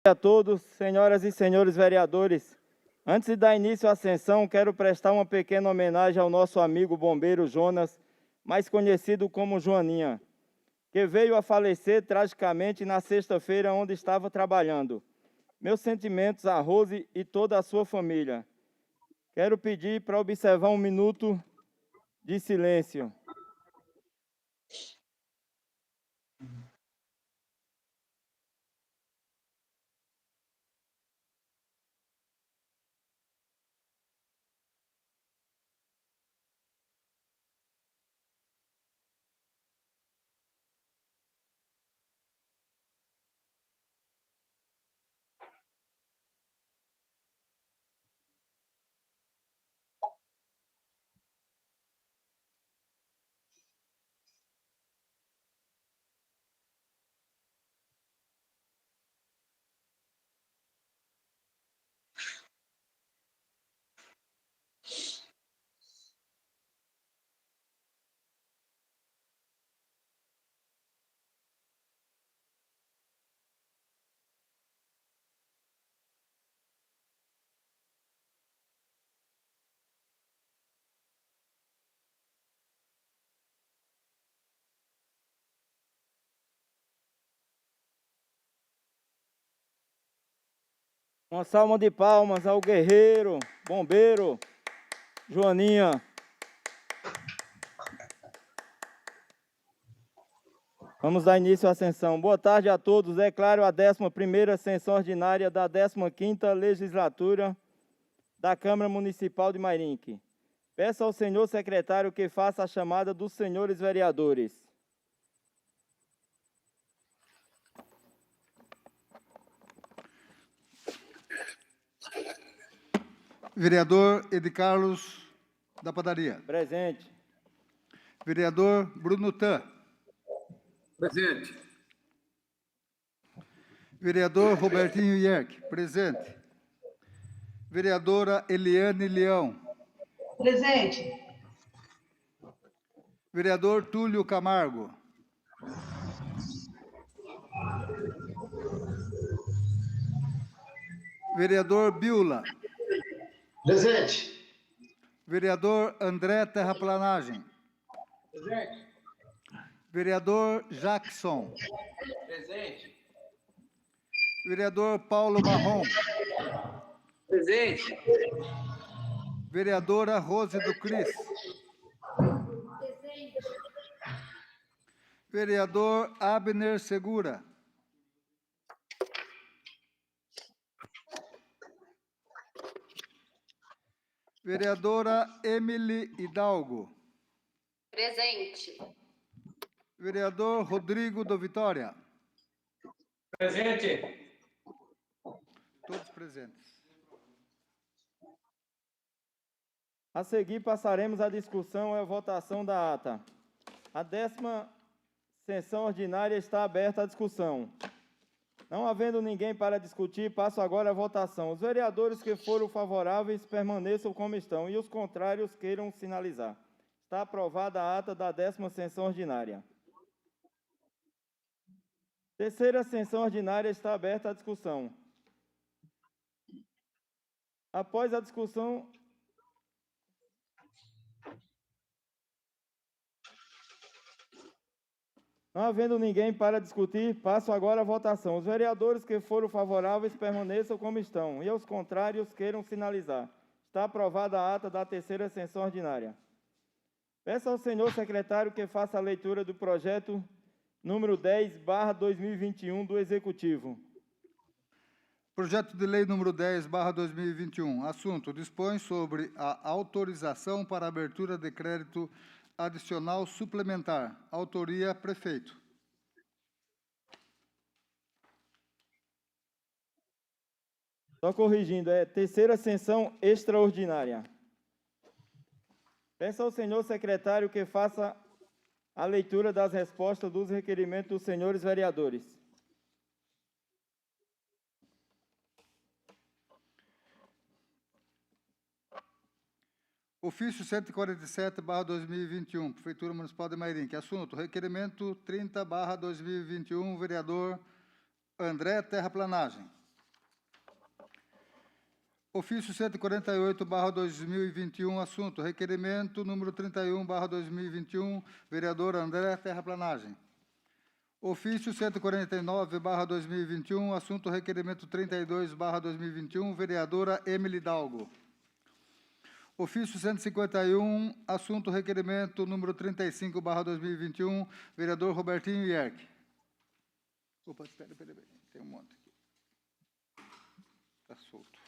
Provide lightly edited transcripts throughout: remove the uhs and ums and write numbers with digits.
A todos, senhoras e senhores vereadores. Antes de dar início à sessão, quero prestar uma pequena homenagem ao nosso amigo bombeiro Jonas, mais conhecido como Joaninha, que veio a falecer tragicamente na sexta-feira onde estava trabalhando. Meus sentimentos a Rose e toda a sua família. Quero pedir para observar um minuto de silêncio. Uma salva de palmas ao guerreiro, bombeiro, Joaninha. Vamos dar início à sessão. Boa tarde a todos. Declaro a 11ª sessão ordinária da 15ª Legislatura da Câmara Municipal de Mairinque. Peço ao senhor secretário que faça a chamada dos senhores vereadores. Vereador Edi Carlos da Padaria. Presente. Vereador Bruno Tan. Presente. Vereador Robertinho Ierck. Presente. Vereadora Eliane Leão. Presente. Vereador Túlio Camargo. Vereador Biula. Presente. Vereador André Terraplanagem. Presente. Vereador Jackson. Presente. Vereador Paulo Marrom. Presente. Vereadora Rose do Cris. Presente. Vereador Abner Segura. Vereadora Emily Hidalgo. Presente. Vereador Rodrigo do Vitória. Presente. Todos presentes. A seguir, passaremos à discussão e à votação da ata. A 10ª sessão ordinária está aberta à discussão. Não havendo ninguém para discutir, passo agora à votação. Os vereadores que foram favoráveis permaneçam como estão e os contrários queiram sinalizar. Está aprovada a ata da 10ª sessão ordinária. Terceira sessão ordinária está aberta à discussão. Após a discussão... Não havendo ninguém para discutir, passo agora à votação. Os vereadores que foram favoráveis permaneçam como estão e os contrários queiram sinalizar. Está aprovada a ata da terceira sessão ordinária. Peço ao senhor secretário que faça a leitura do projeto número 10/2021 do Executivo. Projeto de Lei número 10/2021. Assunto: dispõe sobre a autorização para abertura de crédito adicional suplementar. Autoria: prefeito. Só corrigindo, é terceira sessão extraordinária. Peço ao senhor secretário que faça a leitura das respostas dos requerimentos dos senhores vereadores. Ofício 147/2021, Prefeitura Municipal de Mairinque. Assunto: requerimento 30/2021, vereador André Terraplanagem. Ofício 148/2021, assunto, requerimento número 31/2021, vereador André Terraplanagem. Ofício 149/2021, assunto, requerimento 32/2021, vereadora Emily Dalgo. Ofício 151, assunto, requerimento número 35/2021, vereador Robertinho Ierck. Opa, espera, tem um monte aqui. Está solto.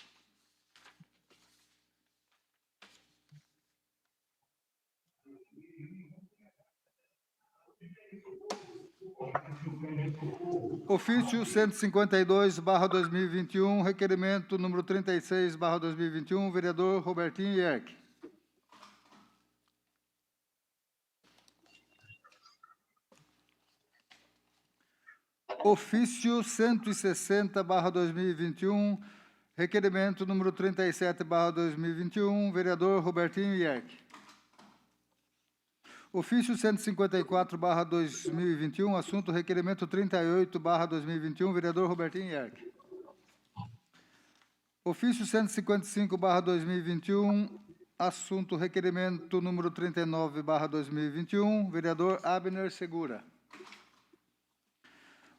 Ofício 152/2021, requerimento número 36/2021, vereador Robertinho Ierck. Ofício 160/2021, requerimento número 37/2021, vereador Robertinho Ierck. Ofício 154/2021, assunto, requerimento 38/2021, vereador Robertinho Ierck. Ofício 155/2021, assunto, requerimento número 39/2021, vereador Abner Segura.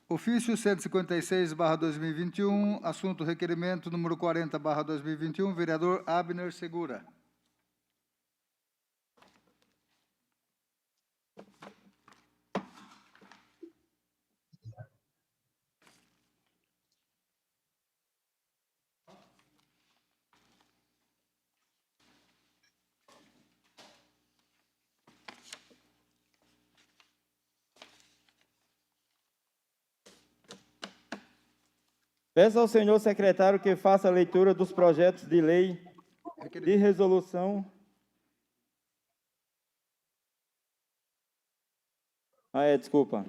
Ofício 156/2021, assunto, requerimento número 40/2021, vereador Abner Segura. Peço ao senhor secretário que faça a leitura dos projetos de lei de resolução. Desculpa.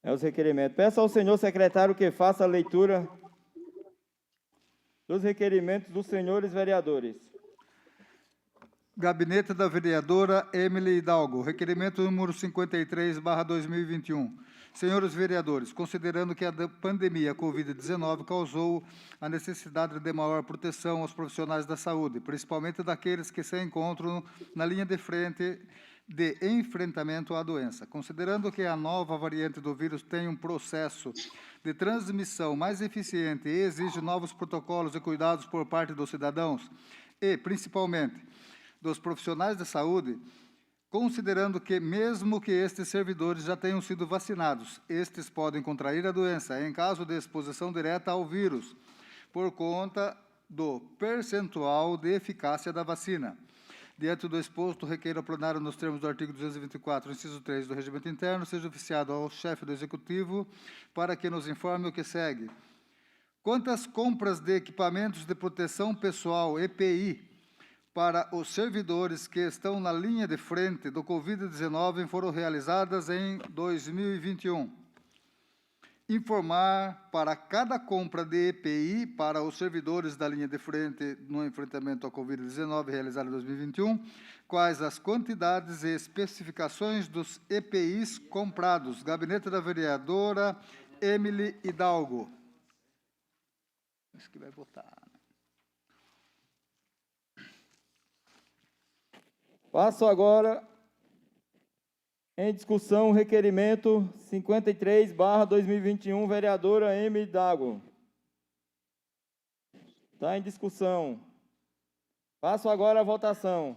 É os requerimentos. Peço ao senhor secretário que faça a leitura dos requerimentos dos senhores vereadores. Gabinete da vereadora Emily Hidalgo, requerimento número 53/2021. Senhores vereadores, considerando que a pandemia Covid-19 causou a necessidade de maior proteção aos profissionais da saúde, principalmente daqueles que se encontram na linha de frente de enfrentamento à doença, considerando que a nova variante do vírus tem um processo de transmissão mais eficiente e exige novos protocolos e cuidados por parte dos cidadãos e, principalmente, dos profissionais da saúde, considerando que, mesmo que estes servidores já tenham sido vacinados, estes podem contrair a doença em caso de exposição direta ao vírus, por conta do percentual de eficácia da vacina. Diante do exposto, requeiro ao plenário, nos termos do artigo 224, inciso 3 do Regimento Interno, seja oficiado ao chefe do Executivo para que nos informe o que segue. Quantas compras de equipamentos de proteção pessoal, EPI, para os servidores que estão na linha de frente do Covid-19 foram realizadas em 2021. Informar para cada compra de EPI para os servidores da linha de frente no enfrentamento ao Covid-19 realizada em 2021, quais as quantidades e especificações dos EPIs comprados. Gabinete da vereadora Emily Hidalgo. Acho que vai votar. Passo agora em discussão o requerimento 53/2021, vereadora Emily Hidalgo. Está em discussão. Passo agora à votação.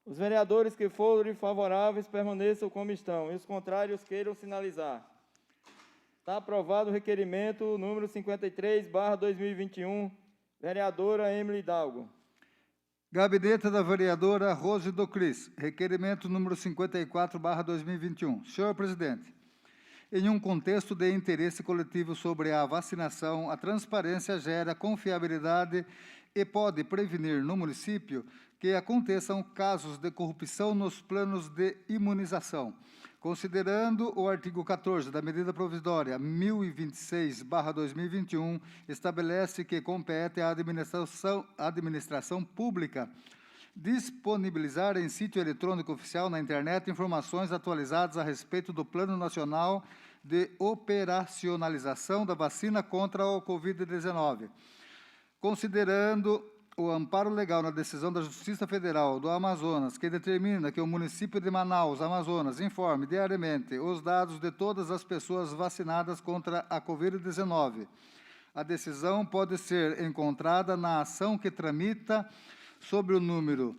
Os vereadores que forem favoráveis permaneçam como estão, e os contrários queiram sinalizar. Está aprovado o requerimento número 53/2021, vereadora Emily Hidalgo. Gabinete da vereadora Rose do Cris, requerimento número 54/2021. Senhor presidente, em um contexto de interesse coletivo sobre a vacinação, a transparência gera confiabilidade e pode prevenir no município que aconteçam casos de corrupção nos planos de imunização. Considerando o artigo 14 da medida provisória 1026/2021, estabelece que compete à administração pública disponibilizar em sítio eletrônico oficial na internet informações atualizadas a respeito do Plano Nacional de Operacionalização da Vacina contra o Covid-19. Considerando o amparo legal na decisão da Justiça Federal do Amazonas, que determina que o município de Manaus, Amazonas, informe diariamente os dados de todas as pessoas vacinadas contra a Covid-19, a decisão pode ser encontrada na ação que tramita sobre o número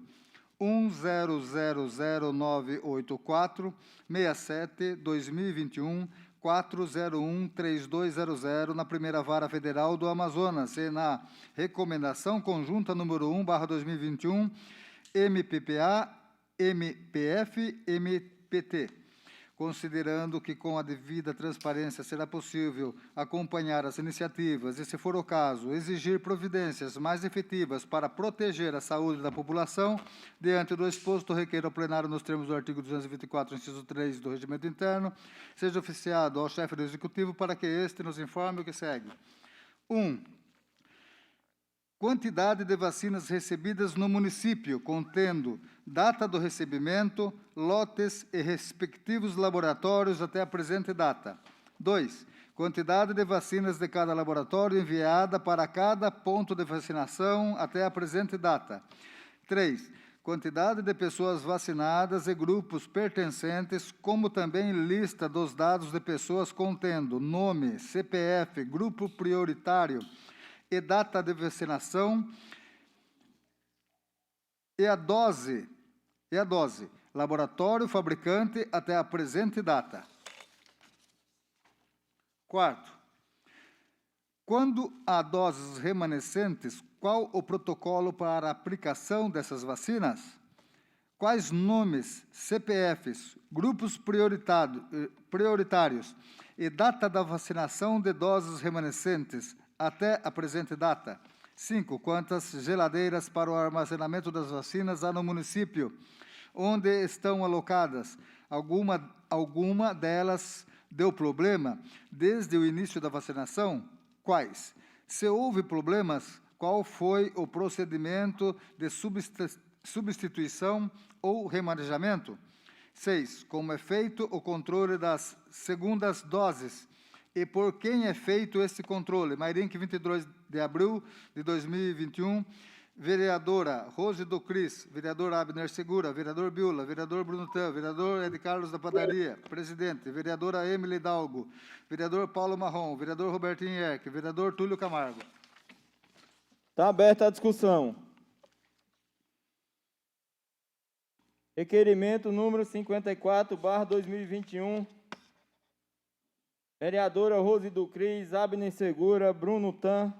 1000984-67-2021, 401-3200 na Primeira Vara Federal do Amazonas e na Recomendação Conjunta número 1/2021, MPPA, MPF, MPT. Considerando que com a devida transparência será possível acompanhar as iniciativas e, se for o caso, exigir providências mais efetivas para proteger a saúde da população, diante do exposto, requeiro ao plenário, nos termos do artigo 224, inciso 3 do Regimento Interno, seja oficiado ao chefe do Executivo para que este nos informe o que segue. 1. Quantidade de vacinas recebidas no município, contendo data do recebimento, lotes e respectivos laboratórios até a presente data. 2. Quantidade de vacinas de cada laboratório enviada para cada ponto de vacinação até a presente data. 3. Quantidade de pessoas vacinadas e grupos pertencentes, como também lista dos dados de pessoas contendo nome, CPF, grupo prioritário e data de vacinação, e a dose, laboratório, fabricante, até a presente data. 4. Quando há doses remanescentes, qual o protocolo para a aplicação dessas vacinas? Quais nomes, CPFs, grupos prioritários e data da vacinação de doses remanescentes até a presente data? 5. Quantas geladeiras para o armazenamento das vacinas há no município? Onde estão alocadas? Alguma delas deu problema desde o início da vacinação? Quais? Se houve problemas, qual foi o procedimento de substituição ou remanejamento? 6. Como é feito o controle das segundas doses? E por quem é feito esse controle? Mairink, 22 de abril de 2021, vereadora Rose do Cris, vereador Abner Segura, vereador Biula, vereador Bruno Tan, vereador Ed Carlos da Padaria, presidente, vereadora Emily Dalgo, vereador Paulo Marrom, vereador Robertinho Yerke, vereador Túlio Camargo. Está aberta a discussão. Requerimento número 54/2021. Vereadora Rose do Cris, Abner Segura, Bruno Tan,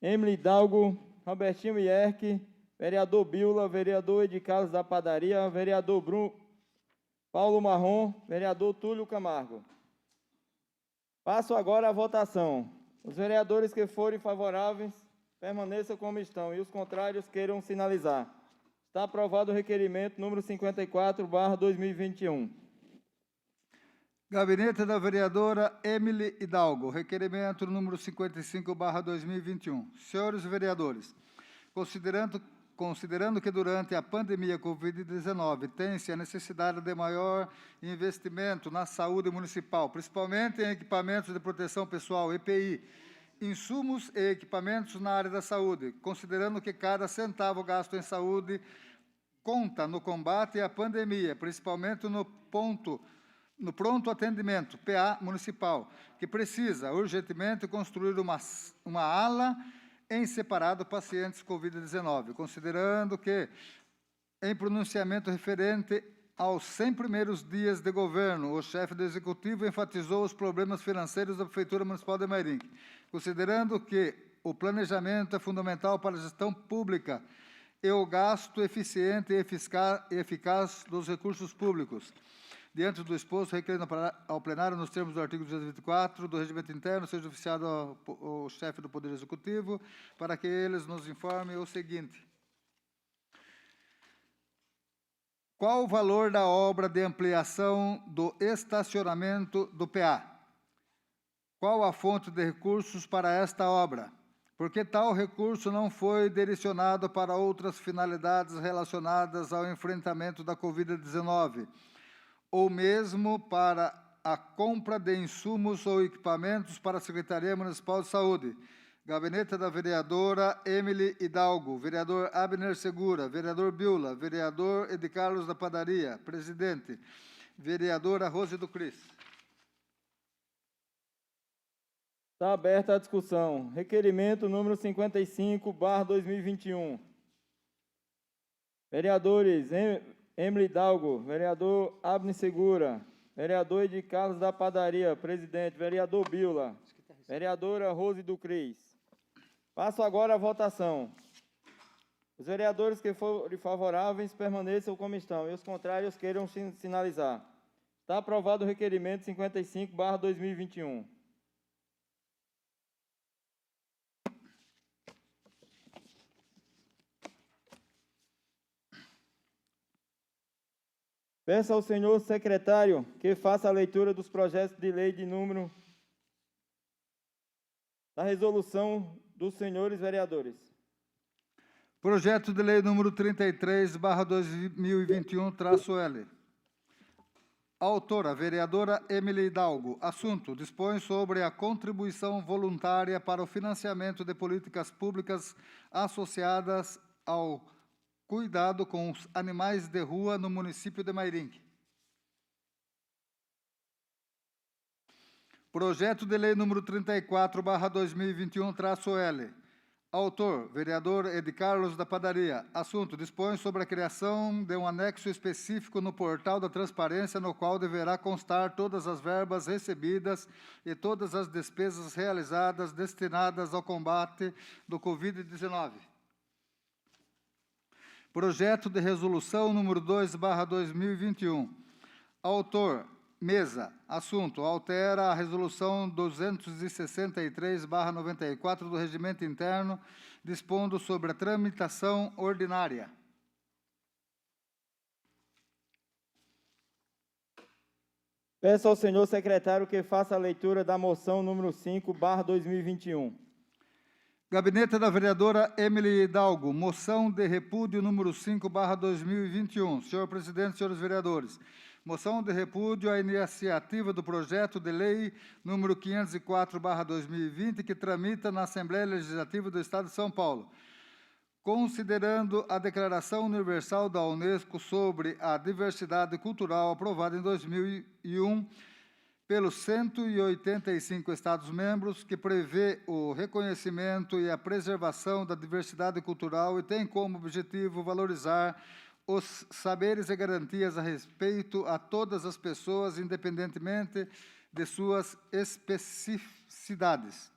Emily Dalgo, Robertinho Yerke, vereador Biula, vereador Ed Carlos da Padaria, vereador Paulo Marrom, vereador Túlio Camargo. Passo agora à votação. Os vereadores que forem favoráveis, permaneçam como estão, e os contrários queiram sinalizar. Está aprovado o requerimento número 54/2021. Gabinete da vereadora Emily Hidalgo, requerimento número 55/2021. Senhores vereadores, considerando que durante a pandemia Covid-19 tem-se a necessidade de maior investimento na saúde municipal, principalmente em equipamentos de proteção pessoal, EPI, insumos e equipamentos na área da saúde, considerando que cada centavo gasto em saúde conta no combate à pandemia, principalmente no pronto atendimento, PA municipal, que precisa urgentemente construir uma ala em separado pacientes Covid-19, considerando que, em pronunciamento referente aos 100 primeiros dias de governo, o chefe do Executivo enfatizou os problemas financeiros da Prefeitura Municipal de Mairink, considerando que o planejamento é fundamental para a gestão pública e o gasto eficiente e eficaz dos recursos públicos. Diante do exposto, requerendo ao plenário, nos termos do artigo 224 do Regimento Interno, seja oficiado ao chefe do Poder Executivo, para que eles nos informem o seguinte. Qual o valor da obra de ampliação do estacionamento do PA? Qual a fonte de recursos para esta obra? Por que tal recurso não foi direcionado para outras finalidades relacionadas ao enfrentamento da Covid-19? Ou mesmo para a compra de insumos ou equipamentos para a Secretaria Municipal de Saúde? Gabinete da vereadora Emily Hidalgo, vereador Abner Segura, vereador Biola, vereador Ed Carlos da Padaria, presidente, vereadora Rose do Cris. Está aberta a discussão. Requerimento número 55/2021. Vereadores Emily Hidalgo, vereador Abner Segura, vereador Ed Carlos da Padaria, presidente, vereador Biola, vereadora Rose do Cris. Passo agora a votação. Os vereadores que forem favoráveis permaneçam como estão e os contrários queiram sinalizar. Está aprovado o requerimento 55/2021. Peço ao senhor secretário que faça a leitura dos projetos de lei de número da resolução dos senhores vereadores. Projeto de lei número 33/2021-L. Autora, vereadora Emily Hidalgo. Assunto: dispõe sobre a contribuição voluntária para o financiamento de políticas públicas associadas ao cuidado com os animais de rua no município de Mairinque. Projeto de lei número 34/2021-L. Autor, vereador Ed Carlos da Padaria. Assunto: dispõe sobre a criação de um anexo específico no portal da transparência, no qual deverá constar todas as verbas recebidas e todas as despesas realizadas destinadas ao combate do Covid-19. Projeto de resolução número 2/2021. Autor, Mesa. Assunto: altera a resolução 263/94 do Regimento Interno, dispondo sobre a tramitação ordinária. Peço ao senhor secretário que faça a leitura da moção número 5/2021. Gabinete da vereadora Emily Hidalgo, moção de repúdio número 5/2021. Senhor presidente, senhores vereadores, moção de repúdio à iniciativa do projeto de lei número 504/2020, que tramita na Assembleia Legislativa do Estado de São Paulo. Considerando a Declaração Universal da Unesco sobre a Diversidade Cultural, aprovada em 2001, pelos 185 Estados-membros, que prevê o reconhecimento e a preservação da diversidade cultural e tem como objetivo valorizar os saberes e garantias a respeito a todas as pessoas, independentemente de suas especificidades.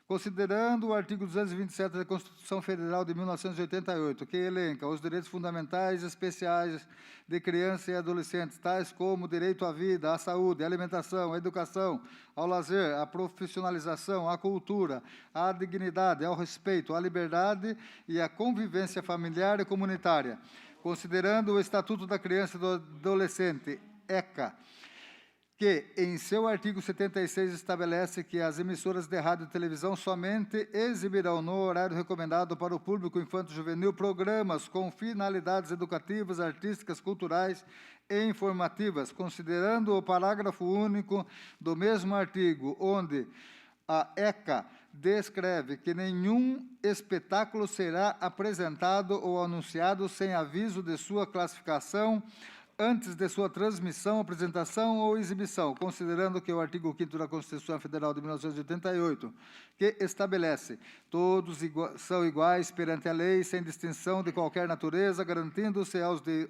Considerando o artigo 227 da Constituição Federal de 1988, que elenca os direitos fundamentais e especiais de crianças e adolescentes, tais como o direito à vida, à saúde, à alimentação, à educação, ao lazer, à profissionalização, à cultura, à dignidade, ao respeito, à liberdade e à convivência familiar e comunitária. Considerando o Estatuto da Criança e do Adolescente, ECA, que, em seu artigo 76, estabelece que as emissoras de rádio e televisão somente exibirão no horário recomendado para o público infanto-juvenil programas com finalidades educativas, artísticas, culturais e informativas, considerando o parágrafo único do mesmo artigo, onde a ECA descreve que nenhum espetáculo será apresentado ou anunciado sem aviso de sua classificação antes de sua transmissão, apresentação ou exibição, considerando que o artigo 5º da Constituição Federal de 1988, que estabelece: todos são iguais perante a lei, sem distinção de qualquer natureza, garantindo-se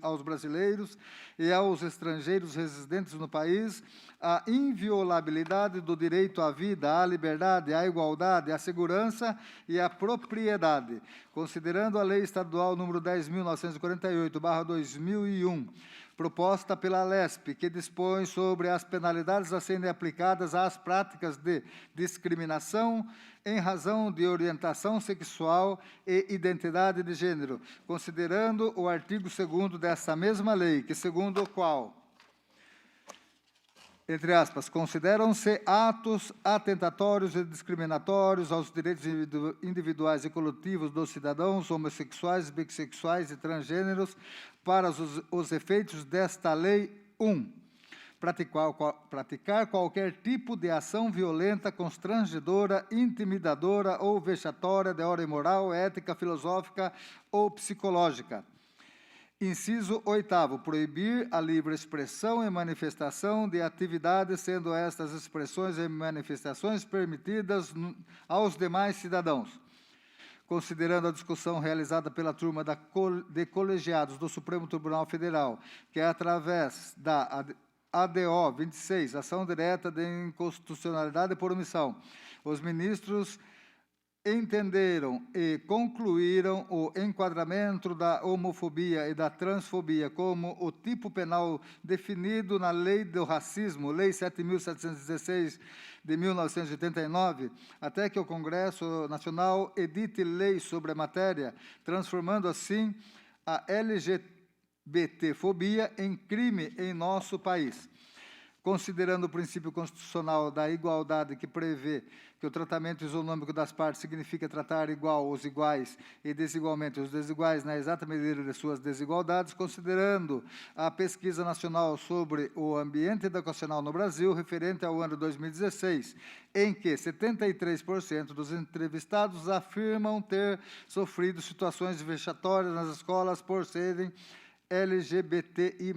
aos brasileiros e aos estrangeiros residentes no país a inviolabilidade do direito à vida, à liberdade, à igualdade, à segurança e à propriedade, considerando a Lei Estadual número 10.948/2001, proposta pela LESP, que dispõe sobre as penalidades a serem aplicadas às práticas de discriminação em razão de orientação sexual e identidade de gênero, considerando o artigo 2º dessa mesma lei, que segundo o qual, entre aspas, consideram-se atos atentatórios e discriminatórios aos direitos individuais e coletivos dos cidadãos homossexuais, bissexuais e transgêneros para os efeitos desta lei. 1. praticar qualquer tipo de ação violenta, constrangedora, intimidadora ou vexatória de ordem moral, ética, filosófica ou psicológica. Inciso 8º, proibir a livre expressão e manifestação de atividades, sendo estas expressões e manifestações permitidas aos demais cidadãos. Considerando a discussão realizada pela turma de colegiados do Supremo Tribunal Federal, que é através da ADO 26, Ação Direta de Inconstitucionalidade por Omissão, os ministros entenderam e concluíram o enquadramento da homofobia e da transfobia como o tipo penal definido na Lei do Racismo, Lei 7.716 de 1989, até que o Congresso Nacional edite lei sobre a matéria, transformando assim a LGBTfobia em crime em nosso país. Considerando o princípio constitucional da igualdade, que prevê que o tratamento isonômico das partes significa tratar igual os iguais e desigualmente os desiguais na exata medida de suas desigualdades, considerando a pesquisa nacional sobre o ambiente educacional no Brasil, referente ao ano 2016, em que 73% dos entrevistados afirmam ter sofrido situações vexatórias nas escolas por serem LGBTI+.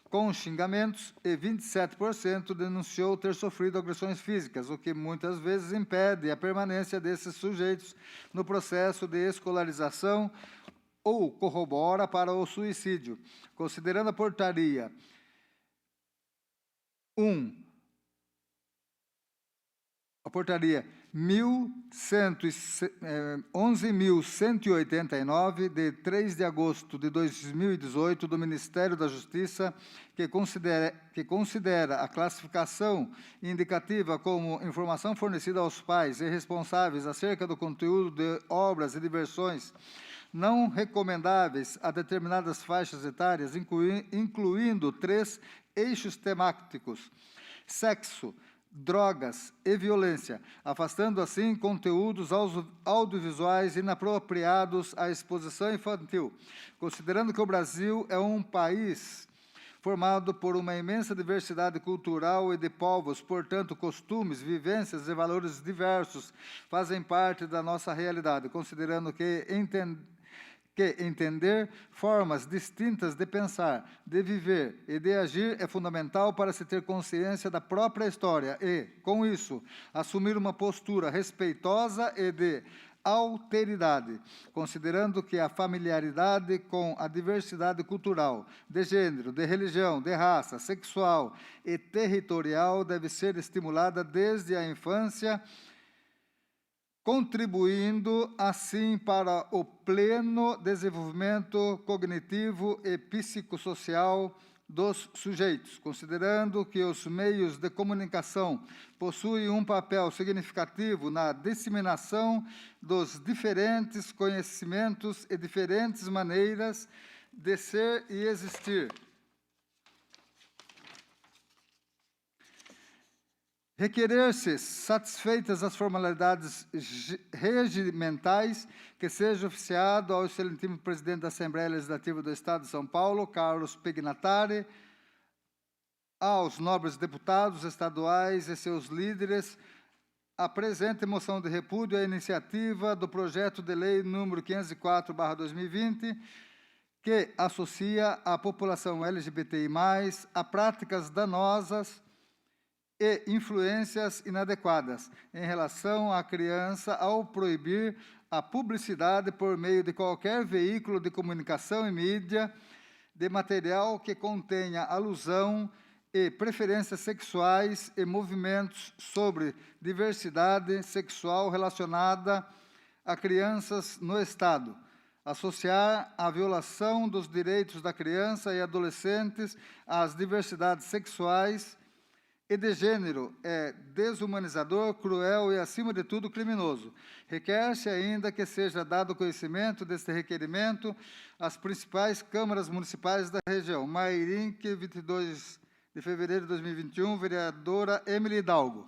Com xingamentos, e 27% denunciou ter sofrido agressões físicas, o que muitas vezes impede a permanência desses sujeitos no processo de escolarização ou corrobora para o suicídio. Considerando a portaria 11.189, de 3 de agosto de 2018, do Ministério da Justiça, que considera a classificação indicativa como informação fornecida aos pais e responsáveis acerca do conteúdo de obras e diversões não recomendáveis a determinadas faixas etárias, incluindo 3 eixos temáticos: sexo, drogas e violência, afastando assim conteúdos audiovisuais inapropriados à exposição infantil. Considerando que o Brasil é um país formado por uma imensa diversidade cultural e de povos, portanto, costumes, vivências e valores diversos fazem parte da nossa realidade, considerando que entender formas distintas de pensar, de viver e de agir é fundamental para se ter consciência da própria história e, com isso, assumir uma postura respeitosa e de alteridade, considerando que a familiaridade com a diversidade cultural, de gênero, de religião, de raça, sexual e territorial deve ser estimulada desde a infância, contribuindo, assim, para o pleno desenvolvimento cognitivo e psicossocial dos sujeitos, considerando que os meios de comunicação possuem um papel significativo na disseminação dos diferentes conhecimentos e diferentes maneiras de ser e existir. Requerer-se satisfeitas as formalidades regimentais, que seja oficiado ao excelentíssimo presidente da Assembleia Legislativa do Estado de São Paulo, Carlos Pignatari, aos nobres deputados estaduais e seus líderes, a presente moção de repúdio à iniciativa do projeto de lei número 504/2020, que associa a população LGBTI+, a práticas danosas e influências inadequadas em relação à criança, ao proibir a publicidade por meio de qualquer veículo de comunicação e mídia de material que contenha alusão e preferências sexuais e movimentos sobre diversidade sexual relacionada a crianças no Estado. Associar a violação dos direitos da criança e adolescentes às diversidades sexuais e de gênero é desumanizador, cruel e, acima de tudo, criminoso. Requer-se ainda que seja dado conhecimento deste requerimento às principais câmaras municipais da região. Mairinque, 22 de fevereiro de 2021, vereadora Emily Hidalgo.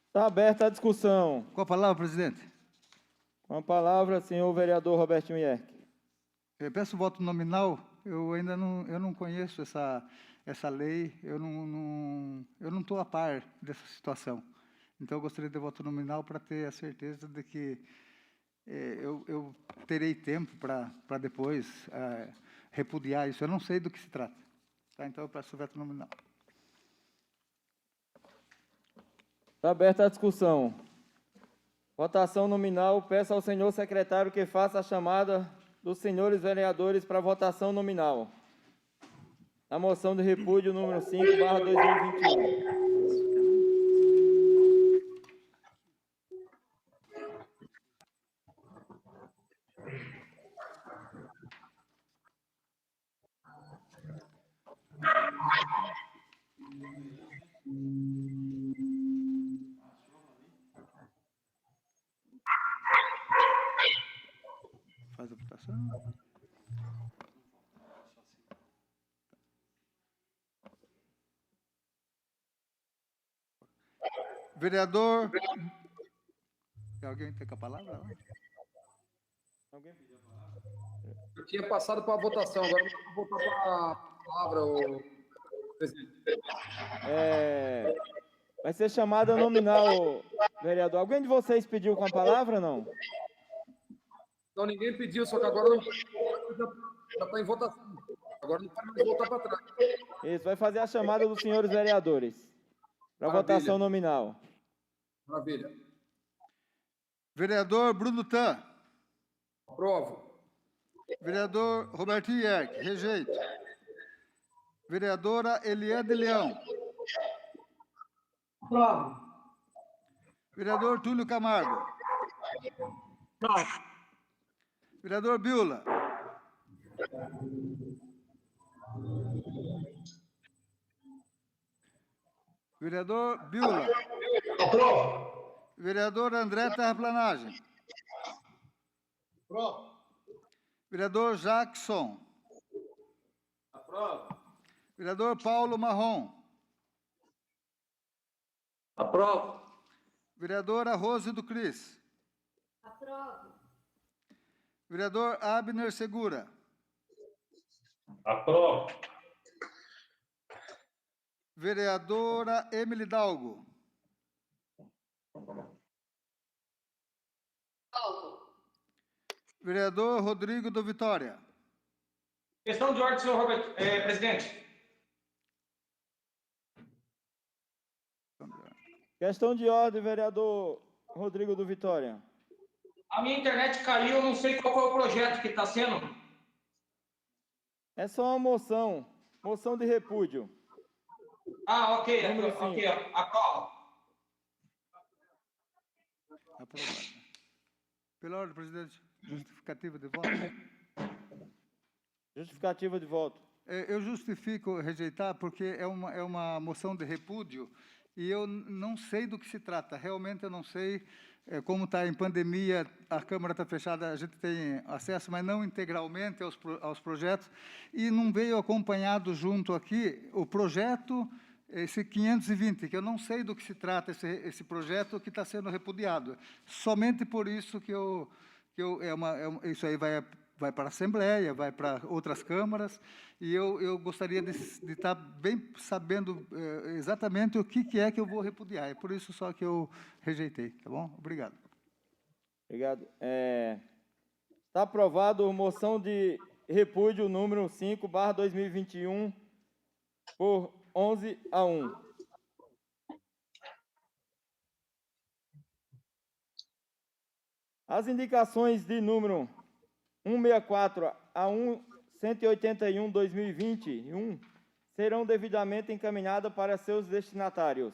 Está aberta a discussão. Com a palavra, presidente. Com a palavra, senhor vereador Roberto Mierck. Eu peço voto nominal. Eu ainda não conheço essa lei, eu não estou a par dessa situação. Então, eu gostaria de voto nominal para ter a certeza de que eu terei tempo para depois repudiar isso. Eu não sei do que se trata. Tá? Então, eu peço voto nominal. Está aberta a discussão. Votação nominal. Peço ao senhor secretário que faça a chamada dos senhores vereadores para votação nominal. A moção de repúdio número 5/2021. Faz a votação. Vereador... Alguém tem com a palavra? Eu tinha passado para a votação, agora eu vou voltar para a palavra, presidente. Vai ser chamada nominal, vereador. Alguém de vocês pediu com a palavra ou não? Não, ninguém pediu, só que agora já está em votação. Agora não pode mais voltar para trás. Isso, vai fazer a chamada dos senhores vereadores para votação nominal. Maravilha. Vereador Bruno Tan. Aprovo. Vereador Robertinho Yerck, rejeito. Vereadora Eliane Leão. Aprovo. Vereador Túlio Camargo. Vereador Biula. Vereador Biula. Aprovo. Vereador André Terraplanagem. Aprovo. Vereador Jackson. Aprovo. Vereador Paulo Marrom. Aprovo. Vereadora Rose do Cris. Aprovo. Vereador Abner Segura. Aprovo. Vereadora Emily Dalgo. Aprovo. Vereador Rodrigo do Vitória. Questão de ordem, senhor presidente. Questão de ordem, vereador Rodrigo do Vitória. A minha internet caiu, eu não sei qual é o projeto que está sendo. É só uma moção. Moção de repúdio. Ah, ok. Número Ok. 5. Aprovo. Aprovado. Pela ordem, presidente. Justificativa de voto. Justificativa de voto. Eu justifico rejeitar porque é uma moção de repúdio e eu não sei do que se trata. Realmente eu não sei. Como está em pandemia, a Câmara está fechada, a gente tem acesso, mas não integralmente aos projetos. E não veio acompanhado junto aqui o projeto, esse 520, que eu não sei do que se trata esse projeto que está sendo repudiado. Somente por isso que isso aí vai para a Assembleia, vai para outras câmaras, e eu gostaria de estar bem sabendo exatamente o que é que eu vou repudiar. É por isso só que eu rejeitei, tá bom? Obrigado. Obrigado. Está aprovado a moção de repúdio número 5/2021 por 11-1. As indicações de número 164 a 181/2021 serão devidamente encaminhadas para seus destinatários.